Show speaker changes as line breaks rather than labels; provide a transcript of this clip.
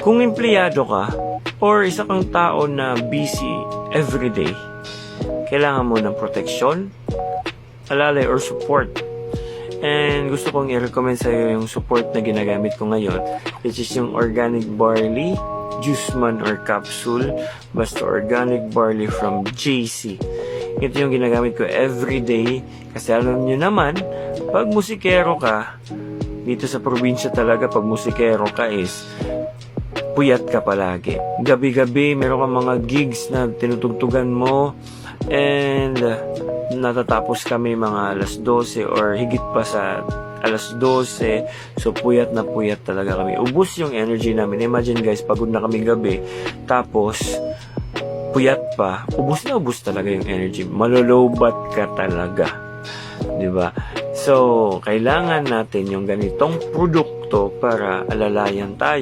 Kung empleyado ka or isa kang tao na busy everyday, kailangan mo ng proteksyon, alalay or support. And gusto kong i-recommend sa iyo yung support na ginagamit ko ngayon, which is yung organic barley, juice man or capsule, basta organic barley from JC. Ito yung ginagamit ko everyday kasi alam nyo naman, pag musikero ka, dito sa probinsya talaga pag musikero ka is puyat ka palagi. Gabi-gabi, meron kang mga gigs na tinutugtugan mo and natatapos kami mga alas 12 or higit pa sa alas 12. So, puyat na puyat talaga kami. Ubus yung energy namin. Imagine guys, pagod na kami gabi. Tapos, puyat pa. Ubus na ubus talaga yung energy. Malolobat ka talaga. Diba? So, kailangan natin yung ganitong produkto para alalayan tayo